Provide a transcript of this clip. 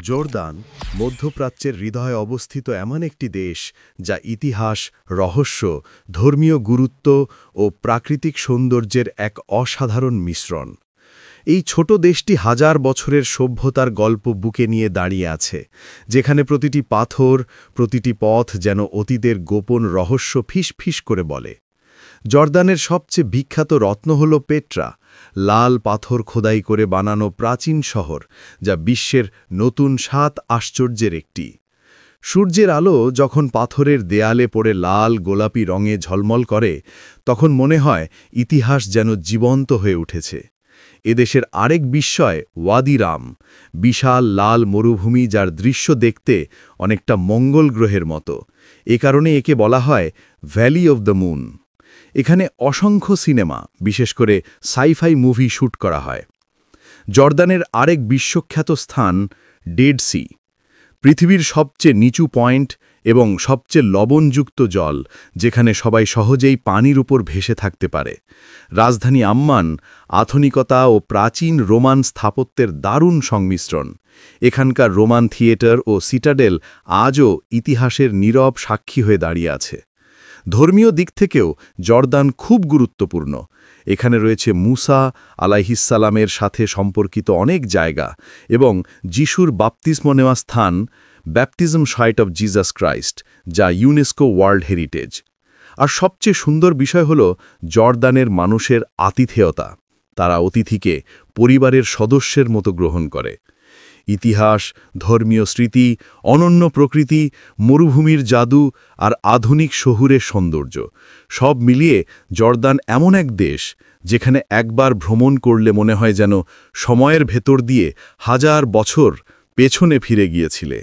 Jordan মধ্যপ্রাচ্যের হৃদয়ে অবস্থিত এমন একটি দেশ যা ইতিহাস, রহস্য, ধর্মীয় গুরুত্ব ও প্রাকৃতিক সৌন্দর্যের এক অসাধারণ মিশ্রণ। এই ছোট দেশটি হাজার বছরের সভ্যতার গল্প বুকে নিয়ে দাঁড়িয়ে আছে, যেখানে প্রতিটি পাথর, প্রতিটি পথ যেন অতীতের গোপন রহস্য ফিসফিস করে বলে। জর্দানের সবচেয়ে বিখ্যাত রত্ন হল পেট্রা, লাল পাথর খোদাই করে বানানো প্রাচীন শহর, যা বিশ্বের নতুন 7 আশ্চর্যের একটি। সূর্যের আলো যখন পাথরের দেয়ালে পড়ে লাল গোলাপি রঙে ঝলমল করে, তখন মনে হয় ইতিহাস যেন জীবন্ত হয়ে উঠেছে। এদেশের আরেক বিস্ময় ওয়াদি রাম, বিশাল লাল মরুভূমি যার দৃশ্য দেখতে অনেকটা মঙ্গল গ্রহের মতো। এ কারণে একে বলা হয় ভ্যালি অব দ্য মুন। এখানে অসংখ্য সিনেমা, বিশেষ করে সাইফাই মুভি শ্যুট করা হয়। জর্দানের আরেক বিশ্বখ্যাত স্থান ডেড সি, পৃথিবীর সবচেয়ে নিচু পয়েন্ট এবং সবচেয়ে লবণযুক্ত জল, যেখানে সবাই সহজেই পানির উপর ভেসে থাকতে পারে। রাজধানী আম্মান আধুনিকতা ও প্রাচীন রোমান স্থাপত্যের দারুণ সংমিশ্রণ। এখানকার রোমান থিয়েটার ও সিটাডেল আজও ইতিহাসের নীরব সাক্ষী হয়ে দাঁড়িয়ে আছে। ধর্মীয় দিক থেকেও জর্দান খুব গুরুত্বপূর্ণ। এখানে রয়েছে মুসা আলাইহিসসালামের সাথে সম্পর্কিত অনেক জায়গা এবং যিশুর বাপ্তিস্ম নেওয়া স্থান baptism site of Jesus Christ, যা ইউনেস্কো ওয়ার্ল্ড হেরিটেজ। আর সবচেয়ে সুন্দর বিষয় হল জর্দানের মানুষের আতিথেয়তা। তারা অতিথিকে পরিবারের সদস্যের মতো গ্রহণ করে। ইতিহাস, ধর্মীয় স্মৃতি, অনন্য প্রকৃতি, মরুভূমির জাদু আর আধুনিক শহুরের সৌন্দর্য, সব মিলিয়ে জর্দান এমন এক দেশ যেখানে একবার ভ্রমণ করলে মনে হয় যেন সময়ের ভেতর দিয়ে হাজার বছর পেছনে ফিরে গিয়েছিলে।